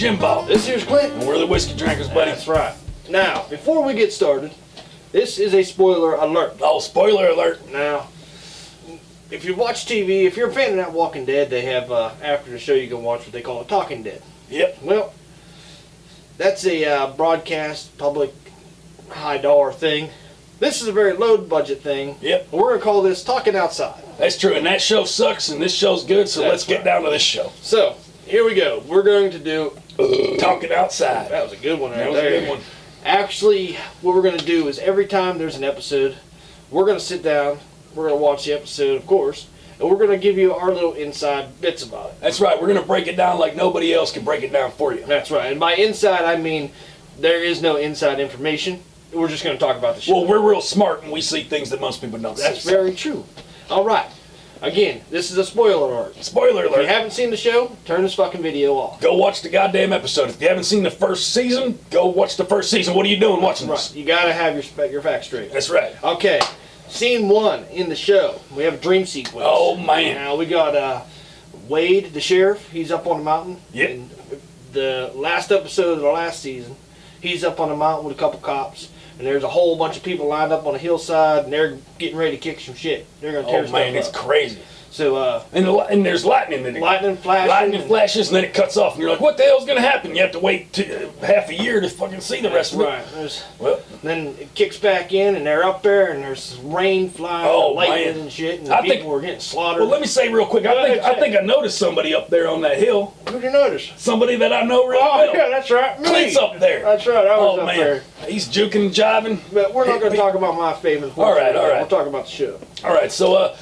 Jim Bob. This here's Clint. And we're the Whiskey Drinkers, buddy. That's right. Now, before we get started, this is a spoiler alert. Oh, spoiler alert. Now, if you watch TV, if you're a fan of that Walking Dead, they have, after the show, you can watch what they call a Talking Dead. Yep. Well, that's a broadcast, public, high dollar thing. This is a very low budget thing. Yep. We're going to call this Talking Outside. That's true, and that show sucks, and this show's good, so let's get down to this show. So, here we go. We're going to do... Talking Outside. That was a good one right That was there. a good one. Actually, what we're going to do is every time there's an episode, we're going to sit down, we're going to watch the episode, of course, and we're going to give you our little inside bits about it. That's right. We're going to break it down like nobody else can break it down for you. That's right. And by inside, I mean there is no inside information. We're just going to talk about the show. Well, we're real smart, and we see things that most people don't see. That's very true. All right. Again, this is a spoiler alert. Spoiler If you alert. haven't seen the show, turn this fucking video off. Go watch the goddamn episode. If you haven't seen the first season, go watch the first season. What are you doing watching Right. this? You got to have your facts straight. That's right. Okay. Scene 1 in the show. We have a dream sequence. Oh, man. Now, we got Wade, the sheriff. He's up on the mountain. Yep. In the last episode of the last season, he's up on the mountain with a couple cops. And there's a whole bunch of people lined up on a hillside, and they're getting ready to kick some shit. They're going to tear Oh, man, stuff it's up. crazy. So, And there's lightning in it. lightning flashing. Lightning flashes, and then it cuts off, and you're like, what the hell's going to happen? You have to wait half a year to fucking see the rest of it. Right. Well, Then it kicks back in, and they're up there, and there's rain flying, Oh, and lightning man. and shit, and I people think- were getting slaughtered. well, let me say real quick, I think I noticed somebody up there on that hill. Who'd you notice? Somebody that I know really Oh, well. yeah, that's right. Me. Clint's up there. That's right. I was Oh, up man. there. He's juking and jiving. But we're not going to talk about my favorite. All right, all right. We'll talk about the show. All right, so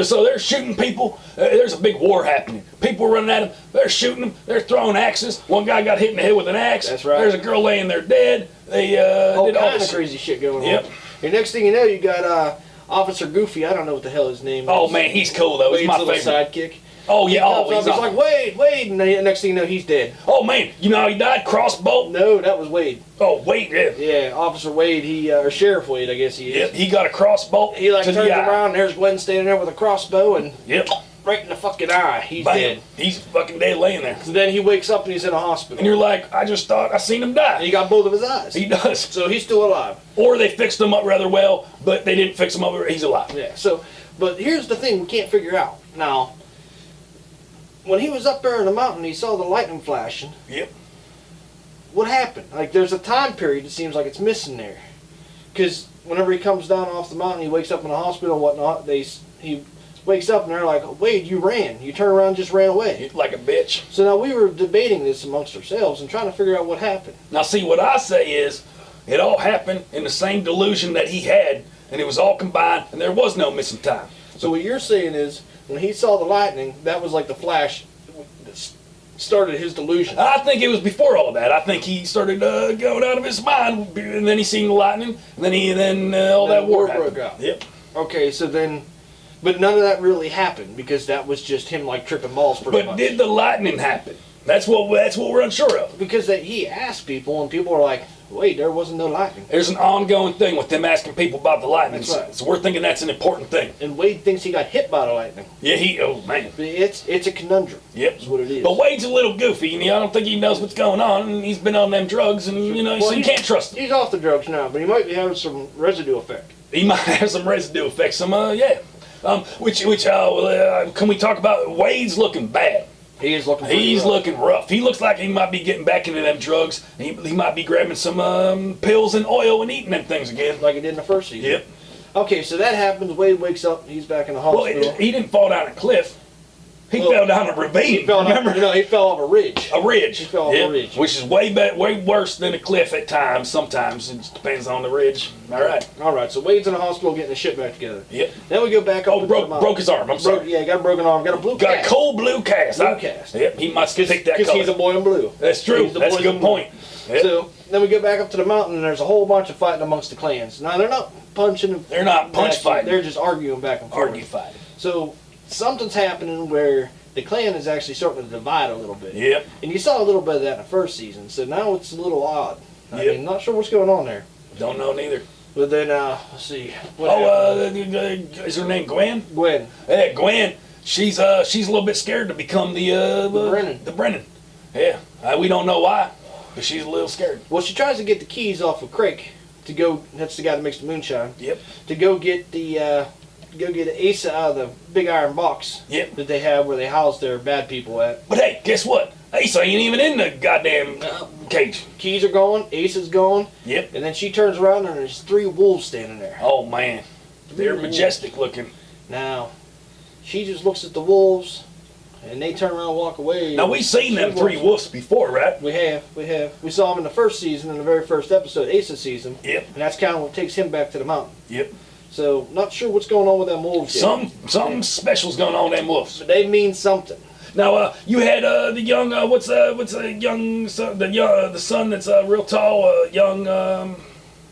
so they're shooting people. There's a big war happening. People are running at them. They're shooting them. They're throwing axes. One guy got hit in the head with an axe. That's right. There's a girl laying there dead. They All did all kind this of crazy shit going Yep. on. And next thing you know, you got Officer Goofy. I don't know what the hell his name is. Oh man, he's cool though. He's Wade's my little favorite. sidekick. Oh yeah, Comes up, he's he's like, Wade, and the next thing you know, he's dead. oh man, you know how he died? Crossbow. No, that was Wade. Oh wait, yeah. Yeah, Officer Wade. Or Sheriff Wade, I guess he is. Yep, he got a crossbow. He like to turns the eye. around, and there's Gwen standing there with a crossbow, and Yep. right in the fucking eye. He's Bam. dead. He's fucking dead laying there. So then he wakes up and he's in a hospital. And you're like, I just thought I seen him And die. he got both of his eyes. He does. So he's still alive. Or they fixed him up rather well, but they didn't fix him up. He's alive. Yeah. So, but here's the thing we can't figure out. Now, when he was up there in the mountain, he saw the lightning flashing. Yep. What happened? Like, there's a time period it seems like it's missing there. Because whenever he comes down off the mountain, he wakes up in the hospital and whatnot. He wakes up and they're like, Wade, you ran. You turned around and just ran away. Like a bitch. So now we were debating this amongst ourselves and trying to figure out what happened. Now, see, what I say is, it all happened in the same delusion that he had, and it was all combined, and there was no missing time. So what you're saying is, when he saw the lightning, that was like the flash that started his delusion. I think it was before all that. I think he started going out of his mind, and then he seen the lightning, and then all that war happened. broke out. Yep. Okay, so then, but none of that really happened because that was just him like tripping balls pretty But much. did the lightning happen? That's what we're unsure of. Because he asked people and people were like, wait, there wasn't no lightning. There's an ongoing thing with them asking people about the lightning. That's right. So we're thinking that's an important thing. And Wade thinks he got hit by the lightning. Yeah, oh man. But it's a conundrum. Yep. Is what it is. But Wade's a little goofy, and I don't think he knows what's going on, and he's been on them drugs, and so you can't trust him. He's off the drugs now, but he might be having some residue effect. He might have some residue effects. Can we talk about Wade's looking bad? He is looking. He's rough. looking rough. He looks like he might be getting back into them drugs. He might be grabbing some pills and oil and eating them things again. like he did in the first season. Yep. Okay, so that happens. Wade wakes up. He's back in the Well, hospital. he didn't fall down a cliff. He Well, fell down a ravine. He fell remember? off, he fell off a ridge. A ridge. He fell off a ridge. Which is way worse than a cliff at times. Sometimes it just depends on the ridge. All right. All right, so Wade's in the hospital getting his shit back together. Yep. Then we go back up. Oh, broke his arm. I'm sorry. Yeah, got a broken arm. Got a blue Got cast. a cold blue cast. Blue cast. Yep. He must pick that Because color. he's a boy in blue. That's true. He's the That's a boy good in blue. point. Yep. So then we go back up to the mountain, and there's a whole bunch of fighting amongst the clans. Now they're not punching. They're not punch Actually, fighting. They're just arguing back and forth. Argue fighting. So something's happening where the clan is actually starting to divide a little bit. Yep. And you saw a little bit of that in the first season. So now it's a little odd. I Yep. mean, not sure what's going on there. Don't know neither. But then, let's see. What happened? Is her name Gwen? Gwen. Yeah, Gwen. She's a little bit scared to become the Brennan. The Brennan. Yeah, we don't know why, but she's a little scared. Well, she tries to get the keys off of Craig to go. That's the guy that makes the moonshine. Yep. To go get the Asa out of the big iron box. Yep. That they have where they house their bad people at. But hey, guess what? Asa ain't even in the goddamn cage. Keys are gone. Asa's gone. Yep. And then she turns around and there's 3 wolves standing there. Oh man, they're majestic looking. Now, she just looks at the wolves, and they turn around and walk away. Now we've seen them 3 wolves before, right? We have. We saw them in the first season, in the very first episode. Asa sees them. Yep. And that's kind of what takes him back to the mountain. Yep. So, not sure what's going on with them wolves yet. Something special's going on with them wolves. But they mean something. Now, you had the young what's the young son, the son that's real tall, young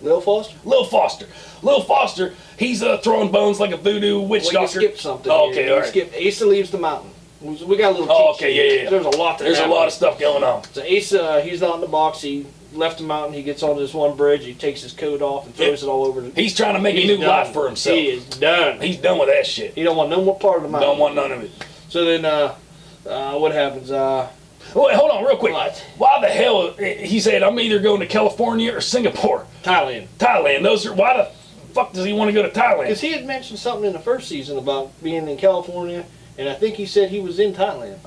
Lil Foster? Lil Foster. Lil Foster, he's throwing bones like a voodoo witch Well, doctor. you skipped something. Oh, here. okay, all right. Asa leaves the mountain. We got a little. Oh, teach okay, here. yeah. There's a lot. There's a lot of stuff going on. So Asa, he's not in the box. He left the mountain. He gets onto this one bridge. He takes his coat off and throws it all over. He's trying to make a new life for himself. He is done. He's done with that shit. He don't want no more part of the mountain. Don't want none of it. So then, what happens? Wait, hold on, real quick. What? Why the hell? He said, I'm either going to California or Singapore. Thailand. Thailand. Why the fuck does he want to go to Thailand? Because he had mentioned something in the first season about being in California, and I think he said he was in Thailand.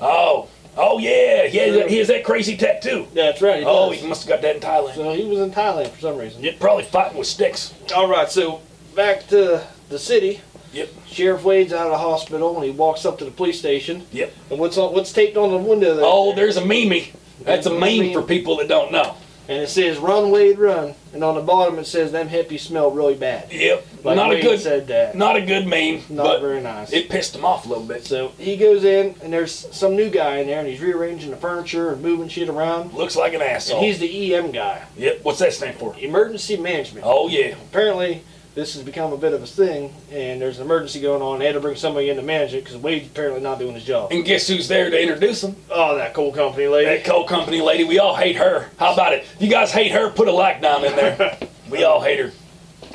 Oh yeah. He has that crazy tattoo. That's right. He Oh, does. he must have got that in Thailand. So he was in Thailand for some reason. Yeah, probably fighting with sticks. All right, so back to the city. Yep. Sheriff Wade's out of the hospital, and he walks up to the police station. Yep. And what's taped on the window there? Oh, there's a meme. That's a meme for people that don't know. And it says, "Run, Wade, run." And on the bottom it says, "Them hippies smell really bad." Yep. Like Not Wade a good. said that. Not a good meme. Not but very nice. It pissed him off a little bit. So he goes in, and there's some new guy in there, and he's rearranging the furniture and moving shit around. Looks like an asshole. And he's the EM guy. Yep. What's that stand for? Emergency Management. Oh yeah. Apparently, this has become a bit of a thing, and there's an emergency going on. They had to bring somebody in to manage it because Wade's apparently not doing his job. And guess who's there to introduce him? Oh, that coal company lady. That coal company lady. We all hate her. How about it? If you guys hate her, put a like down in there. We all hate her.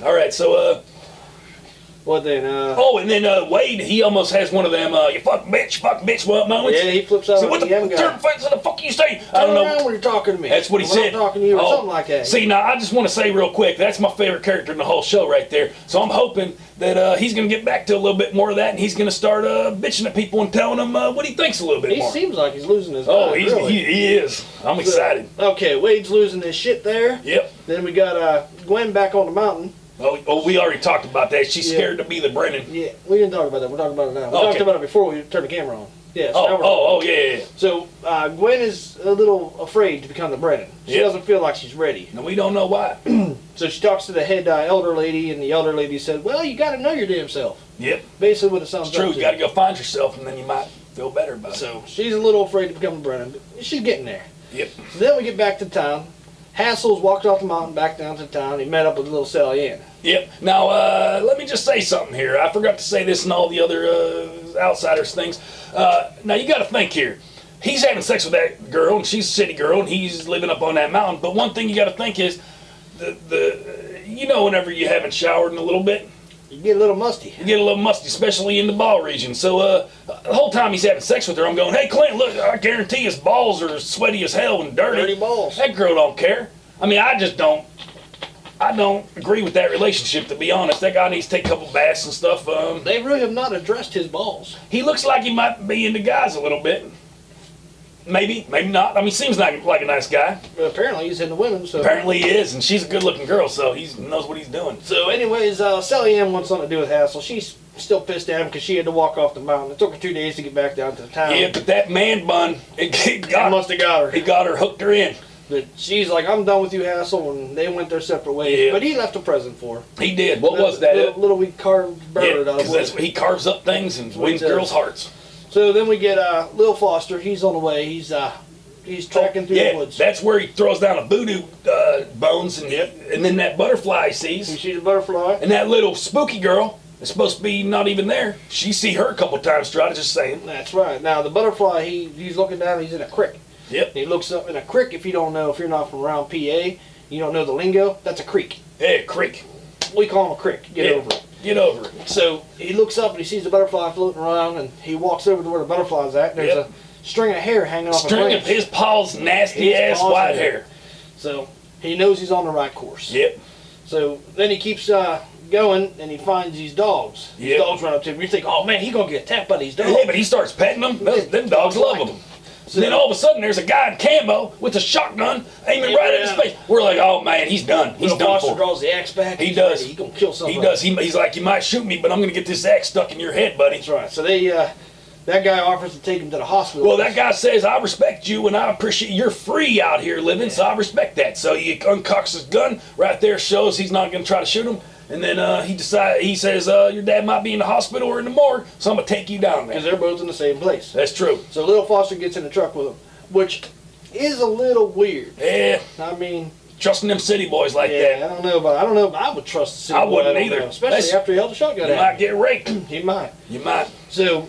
All right. So What then? Oh, and then Wade, he almost has one of them you fuck bitch moments. Yeah, he flips out So on what the EM guy. the fuck you say? I Turn don't around know. when you're talking to me. That's what he When said. I'm talking to you or Oh. something like that. See, now I just want to say real quick, that's my favorite character in the whole show right there. So I'm hoping that he's going to get back to a little bit more of that, and he's going to start bitching at people and telling them what he thinks a little bit He more. seems like he's losing his Oh, mind, really. he is. I'm excited. Okay, Wade's losing his shit there. Yep. Then we got Gwen back on the mountain. Oh, we already talked about that. She's scared to be the Brennan. Yeah, we didn't talk about that. We're talking about it now. We Okay. talked about it before we turned the camera on. Yeah. So now we're Oh, yeah. So Gwen is a little afraid to become the Brennan. She Yep. doesn't feel like she's ready. And we don't know why. So she talks to the head elder lady, and the elder lady said, "Well, you got to know your damn self." Yep. Basically, what it sounds It's true. up You got to go find yourself, and then you might feel better about it. So she's a little afraid to become the Brennan, but she's getting there. Yep. So then we get back to town. Hassel's walked off the mountain back down to town. He met up with little Sally Ann. Yep. Now, let me just say something here. I forgot to say this and all the other outsiders things. Now, you got to think here. He's having sex with that girl, and she's a city girl, and he's living up on that mountain. But one thing you got to think is, whenever you haven't showered in a little bit, You get a little musty. you get a little musty, especially in the ball region. So the whole time he's having sex with her, I'm going, "Hey, Clint, look, I guarantee his balls are sweaty as hell and dirty." Dirty balls. That girl don't care. I mean, I don't agree with that relationship, to be honest. That guy needs to take a couple baths and stuff. They really have not addressed his balls. He looks like he might be into guys a little bit. Maybe not. I mean, seems like a nice guy. But apparently he's into women, so... Apparently he is, and she's a good-looking girl, so he knows what he's doing. So anyways, Sally Ann wants something to do with Hassel. She's still pissed at him because she had to walk off the mountain. It took her 2 days to get back down to the town. Yeah, but that man bun, It must have got her. It got her, hooked her in. But she's like, "I'm done with you, Hassel," and they went their separate ways. Yeah. But he left a present for her. He did. What was that? Little wee carved bird Yeah, out of 'cause wood. that's what he carves up things and wins does. girls' hearts. So then we get Lil Foster. He's on the way. He's tracking through the woods. That's where he throws down a voodoo bones, and then that butterfly he He sees, sees a butterfly. and that little spooky girl is supposed to be not even there. She see her a couple times throughout. Just saying. That's right. Now the butterfly, he's looking down. He's in a creek. Yep. He looks up in a creek. If you're not from around PA, you don't know the lingo. That's a creek. Hey, creek. We call him a creek. Get Yeah. over it. Get over it. So he looks up and he sees the butterfly floating around, and he walks over to where the butterfly's at. There's Yep. string of hair hanging off a String branch. of his Paul's nasty ass white hair. So he knows he's on the right course. Yep. So then he keeps going, and he finds these dogs. These dogs run up to him. You think, oh man, he's gonna get attacked by these dogs. Yeah, but he starts petting them. Them dogs love him. So then all of a sudden, there's a guy in camo with a shotgun aiming right at his face. We're like, oh man, he's done. He's done Foster for. draws the axe back. He does. He's gonna kill somebody. He does. He's like, you might shoot me, but I'm gonna get this axe stuck in your head, buddy. That's right. So they, that guy offers to take him to the hospital. Well, that guy says, I respect you and I appreciate you're free out here living, so I respect that. So he uncocks his gun. Right there shows he's not going to try to shoot him. And then he says, your dad might be in the hospital or in the morgue, so I'm going to take you down there. Because they're both in the same place. That's true. So little Foster gets in the truck with him, which is a little weird. Yeah. I mean, trusting them city boys like that. I don't know if I would trust the city I boy. wouldn't don't either. know, especially after he held the shotgun You out. might get raped. He might. You might. So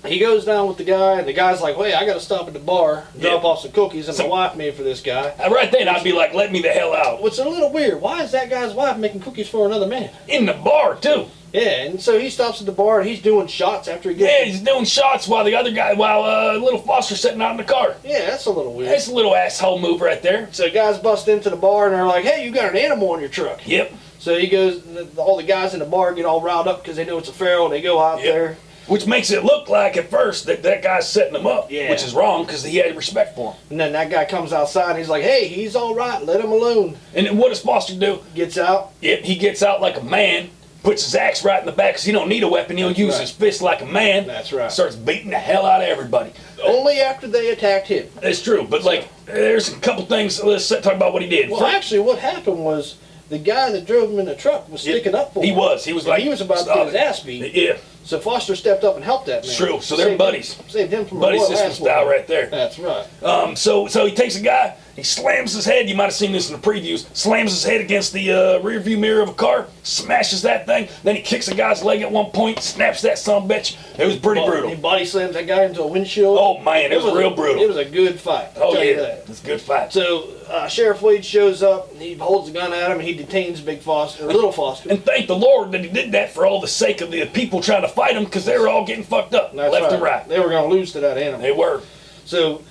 he goes down with the guy, and the guy's like, wait, I got to stop at the bar, drop off some cookies that my wife made for this guy. Right then, I'd be like, let me the hell out. Which is a little weird. Why is that guy's wife making cookies for another man? In the bar, too. Yeah, and so he stops at the bar, and he's doing shots after he gets... Yeah, he's doing shots while little Foster's sitting out in the car. Yeah, that's a little weird. That's a little asshole move right there. So guys bust into the bar, and they're like, hey, you got an animal in your truck. Yep. So he goes, all the guys in the bar get all riled up because they know it's a feral. They go out there. Which makes it look like at first that guy's setting them up, Yeah. which is wrong because he had respect for him. And then that guy comes outside and he's like, hey, he's all right, let him alone. And then what does Foster do? Gets out. Yep, he gets out like a man, puts his axe right in the back because he don't need a weapon. He'll use his fist like a man. That's right. Starts beating the hell out of everybody. Only after they attacked him. That's true, but there's a couple things. Let's talk about what he did. Well, actually, what happened was the guy that drove him in the truck was sticking up for him. He was like, he was about to get his ass beat. Yeah. So Foster stepped up and helped that man. It's true. So they're buddies. Saved him from Buddy a royal system ass style whooping. right there. That's right. So he takes a guy, he slams his head, you might have seen this in the previews, slams his head against the rear view mirror of a car, smashes that thing, then he kicks a guy's leg at one point, snaps that son of a bitch. It was pretty brutal. He body slams that guy into a windshield. Oh man, it was real brutal. It was a good fight. Oh tell you yeah, that. it's a good fight. So Sheriff Wade shows up, and he holds the gun at him, and he detains Big Foster, or Little Foster. And thank the Lord that he did that for all the sake of the people trying to fight him because they were all getting fucked up, That's left and right. They were going to lose to that animal. They were. So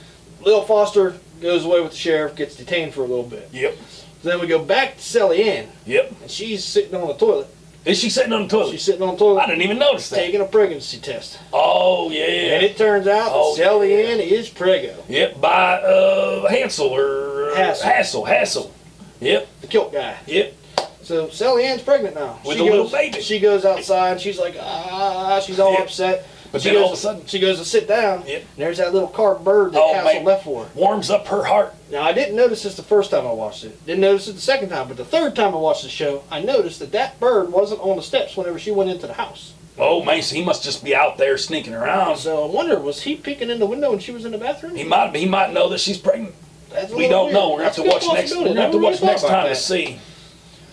Little Foster goes away with the sheriff, gets detained for a little bit. Yep. So then we go back to Sally Ann, Yep. and she's sitting on the toilet. Is she sitting on the toilet? She's sitting on the toilet. I didn't even notice that. Taking a pregnancy test. Oh yeah. And it turns out that Sally Ann is preggo. Yep, by Hansel or Hassel. Yep. The kilt guy. Yep. So Sally Ann's pregnant now. With a little baby. She goes outside, she's like, she's all upset. But she then goes, all of a sudden, she goes to sit down, Yep. and there's that little carved bird that Hassel left for her. warms up her heart. Now, I didn't notice this the first time I watched it. Didn't notice it the second time, but the third time I watched the show, I noticed that bird wasn't on the steps whenever she went into the house. Oh man, so he must just be out there sneaking around. So I wonder, was he peeking in the window when she was in the bathroom? He might know that she's pregnant. That's a We little don't know. weird. We're gonna have to watch next. We're gonna have to watch next time to see.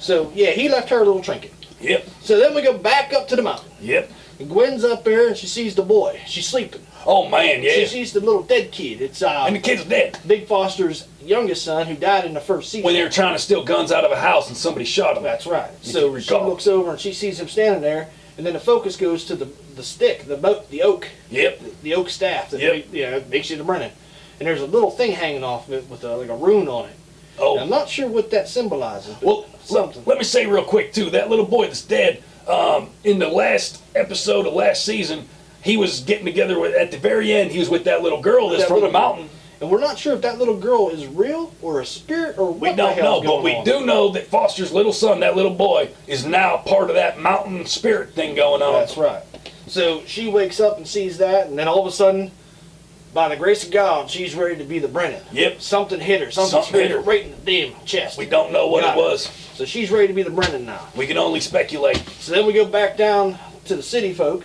So yeah, he left her a little trinket. Yep. So then we go back up to the mountain. Yep. And Gwen's up there and she sees the boy. She's sleeping. Oh man, yeah. She sees the little dead kid. It's And the kid's dead. Big Foster's youngest son who died in the first season. When they were trying to steal guns out of a house and somebody shot him. That's right. If So you she recall. looks over and she sees him standing there, and then the focus goes to the stick, the oak. Yep. The oak staff that Yep. makes you the Brennan. And there's a little thing hanging off of it with like a rune on it. Oh. And I'm not sure what that symbolizes. But Well, something. let me say real quick too. That little boy that's dead. In the last episode of last season, he was getting together with. At the very end, he was with that little girl that's That from the little girl. mountain. And we're not sure if that little girl is real or a spirit or what We the don't know, hell's but going we on. do know that Foster's little son, that little boy, is now part of that mountain spirit thing going on. That's right. So she wakes up and sees that, and then all of a sudden, by the grace of God, she's ready to be the Brennan. Yep. Something hit her. Something hit her right in the damn chest. We don't know what it was. So she's ready to be the Brennan now. We can only speculate. So then we go back down to the city folk.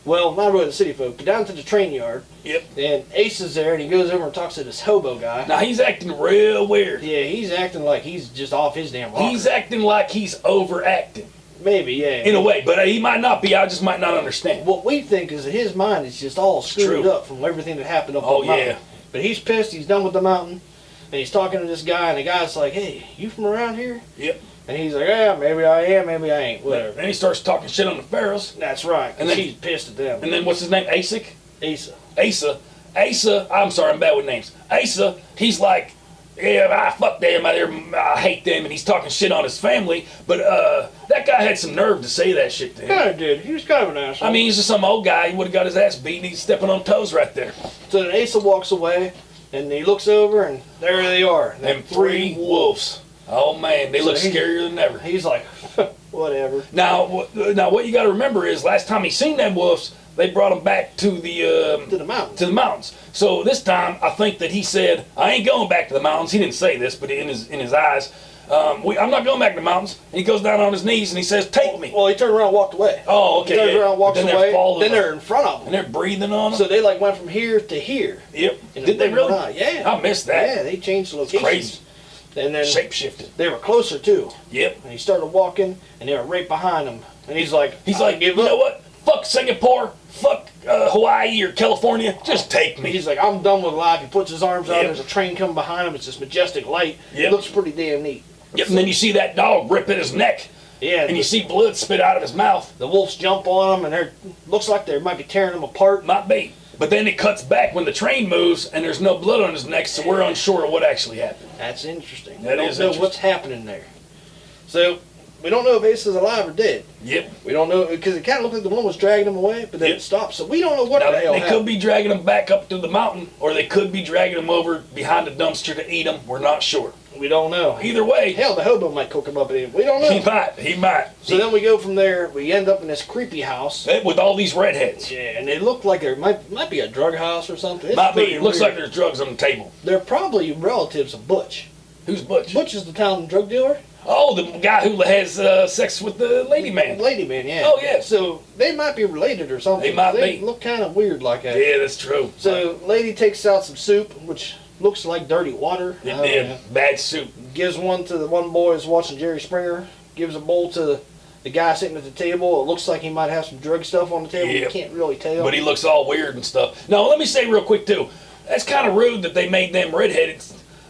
Well, not really the city folk, but down to the train yard. Yep. And Ace is there, and he goes over and talks to this hobo guy. Now he's acting real weird. Yeah, he's acting like he's just off his damn rocker. He's acting like he's overacting. Maybe, yeah. In a way, but he might not be. I just might not understand. What we think is that his mind is just all screwed true. up from everything that happened up Oh, on the mountain. yeah. But he's pissed. He's done with the mountain. And he's talking to this guy, and the guy's like, hey, you from around here? Yep. And he's like, yeah, maybe I am, maybe I ain't, whatever. And he starts talking shit on the pharaohs. That's right. And And then- she's pissed at them. And then what's his name? Asik? Asa. Asa. Asa, I'm sorry, I'm bad with names. Asa, he's like, yeah, fuck them, I hate them, and he's talking shit on his family. But that guy had some nerve to say that shit to him. Kind of did. He was kind of an asshole. I mean, he's just some old guy. He would have got his ass beat, and he's stepping on toes right there. So then Asa walks away, and he looks over, and there they are. Them three wolves. Oh man, they look scarier than ever. He's like, whatever. Now what you got to remember is last time he seen them wolves, they brought him back to the mountains. To the mountains. So this time, I think that he said, "I ain't going back to the mountains." He didn't say this, but in his eyes, I'm not going back to the mountains. And he goes down on his knees and he says, "Take me." Well, he turned around and walked away. Oh, okay. He turns around and walks away. Then they're in front of him. And they're breathing on him. So they like went from here to here. Yep. Did they really? Yeah. I missed that. Yeah, they changed the location. Crazy. And then Shape-shifted. They were closer too. Yep. And he started walking, and they were right behind him. And he's like, you know what? Fuck Singapore. Fuck Hawaii or California. Just take me. He's like, I'm done with life. He puts his arms out. There's a train coming behind him. It's this majestic light. It looks pretty damn neat. Yep. And then you see that dog rip at his neck. Yeah. And you see blood spit out of his mouth. The wolves jump on him, and they're looks like they might be tearing him apart. Might be. But then it cuts back when the train moves, and there's no blood on his neck, so we're unsure of what actually happened. That's interesting. That we is don't know what's happening there. So we don't know if Ace is alive or dead. Yep. We don't know, because it kind of looked like the one was dragging him away, but then it stopped. So we don't know what the hell happened. They could be dragging him back up to the mountain, or they could be dragging him over behind the dumpster to eat him. We're not sure. We don't know. Either way. Hell, the hobo might cook him up and eat him. We don't know. He might. So then we go from there, we end up in this creepy house. With all these redheads. Yeah, and they look like there might be a drug house or something. It's might be. It looks weird. like there's drugs on the table. They're probably relatives of Butch. Who's Butch? Butch is the town drug dealer. Oh, the guy who has sex with the lady man. Lady man, yeah. Oh, yeah. So they might be related or something. They might be. Look kind of weird like that. Yeah, that's true. So lady takes out some soup, which looks like dirty water. It did. Bad soup. Gives one to the one boy who's watching Jerry Springer. Gives a bowl to the guy sitting at the table. It looks like he might have some drug stuff on the table. Yeah. You can't really tell. But he looks all weird and stuff. Now, let me say real quick, too. That's kind of rude that they made them redheaded.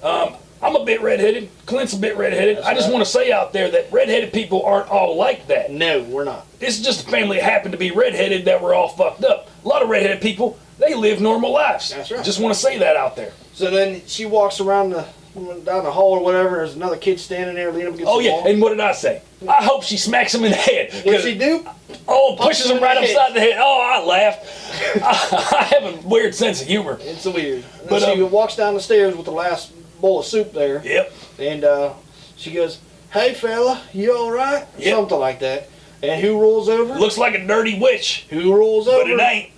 I'm a bit redheaded. Clint's a bit redheaded. I just want to say out there that redheaded people aren't all like that. No, we're not. This is just a family that happened to be redheaded that were all fucked up. A lot of redheaded people, they live normal lives. That's right. Just want to say that out there. So then she walks around down the hall or whatever. There's another kid standing there leaning up against the wall. And what did I say? I hope she smacks him in the head. What'd she do? Oh, pushes him right upside the head. Oh, I laughed. I have a weird sense of humor. It's weird. But she walks down the stairs with the last bowl of soup there. Yep. And she goes, "Hey fella, you all right?" Yep. Something like that. And who rolls over? Looks like a dirty witch. Who rolls over? But it ain't.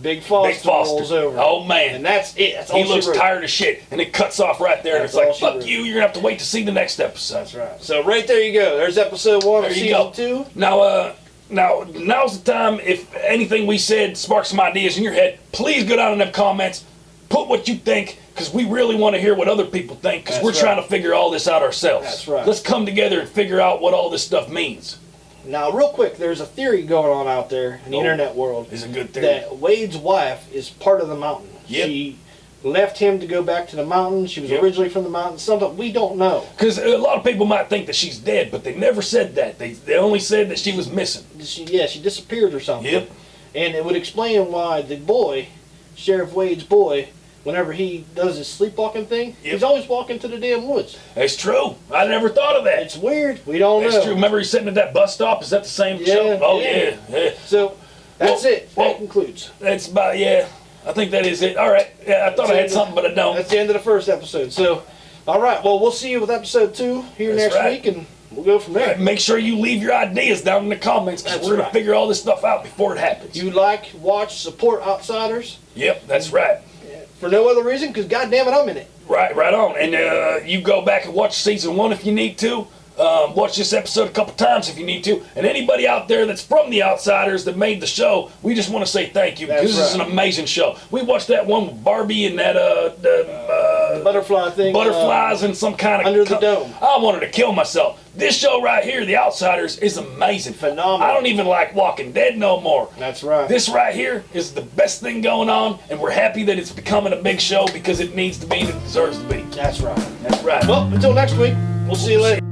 Big Foster rolls over. Oh man. And that's it. That's all he looks tired of shit, and it cuts off right there. And it's like, fuck you. You're gonna have to wait to see the next episode. That's right. So right there you go. There's episode 1 of season 2. Now's the time. If anything we said sparks some ideas in your head, please go down in them comments. Put what you think, because we really want to hear what other people think, because we're trying to figure all this out ourselves. That's right. Let's come together and figure out what all this stuff means. Now, real quick, there's a theory going on out there in the internet world. It's a good theory. That Wade's wife is part of the mountain. Yep. She left him to go back to the mountain. She was originally from the mountain. Something we don't know. Because a lot of people might think that she's dead, but they never said that. They only said that she was missing. She disappeared or something. Yep. And it would explain why the boy, Sheriff Wade's boy, whenever he does his sleepwalking thing, he's always walking to the damn woods. That's true. I never thought of that. It's weird. We don't know. That's true. Remember he's sitting at that bus stop? Is that the same show? Oh, yeah. So, that's it. That concludes. That's about, I think that is it. All right. Yeah, I thought I had something, but I don't. That's the end of the first episode. So, all right. Well, we'll see you with episode 2 here next week, and we'll go from there. Make sure you leave your ideas down in the comments, because we're going to figure all this stuff out before it happens. You watch, support Outsiders. Yep, that's right. For no other reason, because goddamn it, I'm in it. Right on. And you go back and watch season 1 if you need to. Watch this episode a couple times if you need to. And anybody out there that's from the Outsiders that made the show, we just want to say thank you, because this is an amazing show. We watched that one with Barbie and that the butterfly thing. Butterflies and some kind of under the dome. I wanted to kill myself. This show right here, The Outsiders, is amazing. Phenomenal. I don't even like Walking Dead no more. That's right. This right here is the best thing going on, and we're happy that it's becoming a big show, because it needs to be and it deserves to be. That's right. That's right. Well, until next week, we'll see you later.